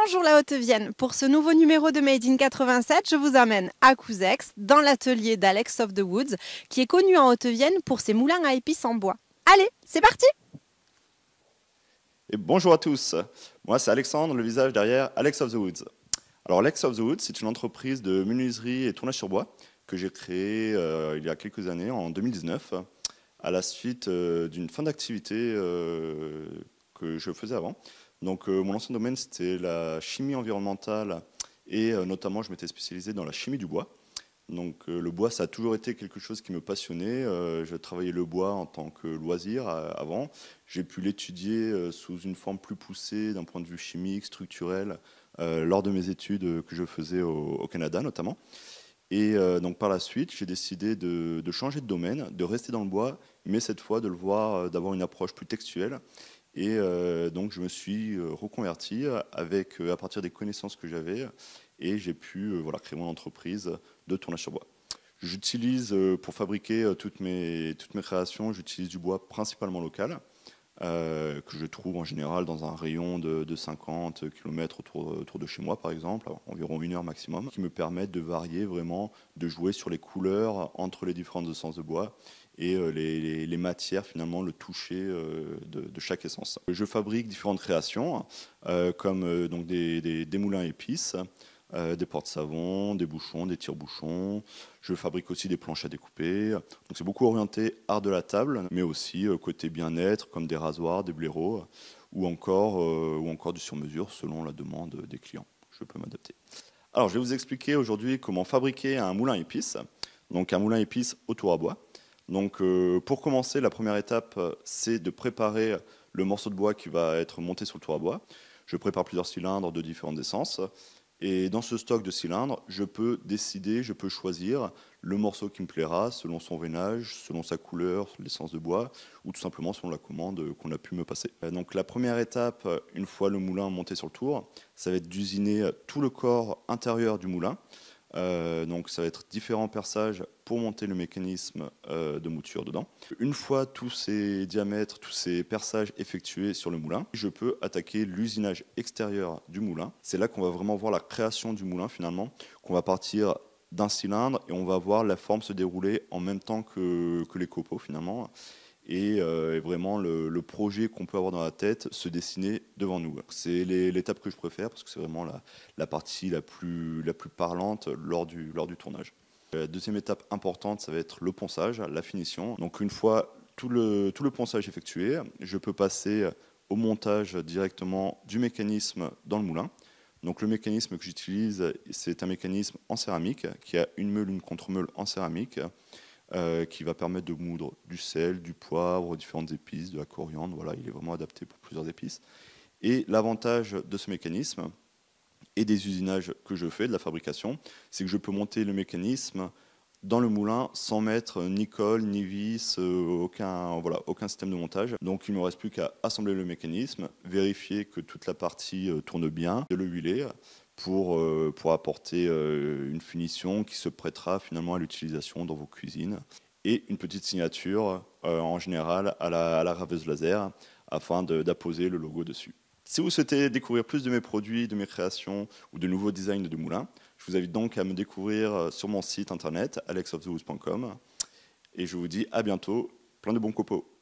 Bonjour la Haute-Vienne, pour ce nouveau numéro de Made in 87, je vous amène à Couzex, dans l'atelier d'Alex of the Woods, qui est connu en Haute-Vienne pour ses moulins à épices en bois. Allez, c'est parti! Et bonjour à tous, moi c'est Alexandre, le visage derrière Alex of the Woods. Alors Alex of the Woods, c'est une entreprise de menuiserie et tournage sur bois que j'ai créée il y a quelques années, en 2019, à la suite d'une fin d'activité que je faisais avant. Donc mon ancien domaine c'était la chimie environnementale et notamment je m'étais spécialisé dans la chimie du bois. Donc le bois, ça a toujours été quelque chose qui me passionnait. Je travaillais le bois en tant que loisir avant. J'ai pu l'étudier sous une forme plus poussée d'un point de vue chimique, structurel, lors de mes études que je faisais au Canada notamment. Et donc par la suite, j'ai décidé de changer de domaine, de rester dans le bois, mais cette fois de le voir, d'avoir une approche plus textuelle. Et donc je me suis reconverti à partir des connaissances que j'avais et j'ai pu voilà, créer mon entreprise de tournage sur bois. J'utilise pour fabriquer toutes mes créations, j'utilise du bois principalement local que je trouve en général dans un rayon de 50 km autour de chez moi par exemple, environ 1 heure maximum, qui me permettent de varier vraiment, de jouer sur les couleurs entre les différentes essences de bois et les matières, finalement, le toucher de chaque essence. Je fabrique différentes créations, comme donc des moulins à épices, des porte-savons, des bouchons, des tire-bouchons. Je fabrique aussi des planches à découper. Donc c'est beaucoup orienté art de la table, mais aussi côté bien-être, comme des rasoirs, des blaireaux, ou encore du sur-mesure selon la demande des clients. Je peux m'adapter. Alors je vais vous expliquer aujourd'hui comment fabriquer un moulin à épices. Donc un moulin à épices au tour à bois. Donc pour commencer, la première étape, c'est de préparer le morceau de bois qui va être monté sur le tour à bois. Je prépare plusieurs cylindres de différentes essences. Et dans ce stock de cylindres, je peux décider, je peux choisir le morceau qui me plaira selon son veinage, selon sa couleur, l'essence de bois, ou tout simplement selon la commande qu'on a pu me passer. Donc la première étape, une fois le moulin monté sur le tour, ça va être d'usiner tout le corps intérieur du moulin. Donc ça va être différents perçages pour monter le mécanisme de mouture dedans. Une fois tous ces diamètres, tous ces perçages effectués sur le moulin, je peux attaquer l'usinage extérieur du moulin. C'est là qu'on va vraiment voir la création du moulin finalement, qu'on va partir d'un cylindre et on va voir la forme se dérouler en même temps que les copeaux finalement. Et vraiment le projet qu'on peut avoir dans la tête se dessiner devant nous. C'est l'étape que je préfère parce que c'est vraiment la partie la plus parlante lors du tournage. La deuxième étape importante, ça va être le ponçage, la finition. Donc une fois tout le ponçage effectué, je peux passer au montage directement du mécanisme dans le moulin. Donc le mécanisme que j'utilise, c'est un mécanisme en céramique qui a une meule, une contre-meule en céramique. Qui va permettre de moudre du sel, du poivre, différentes épices, de la coriandre. Voilà, il est vraiment adapté pour plusieurs épices. Et l'avantage de ce mécanisme et des usinages que je fais, de la fabrication, c'est que je peux monter le mécanisme dans le moulin sans mettre ni colle, ni vis, aucun système de montage. Donc il ne me reste plus qu'à assembler le mécanisme, vérifier que toute la partie tourne bien, de le huiler, pour apporter une finition qui se prêtera finalement à l'utilisation dans vos cuisines. Et une petite signature, en général, à la raveuse laser, afin d'apposer le logo dessus. Si vous souhaitez découvrir plus de mes produits, de mes créations ou de nouveaux designs de moulins, je vous invite donc à me découvrir sur mon site internet alexofthewoods.com. Et je vous dis à bientôt, plein de bons copeaux.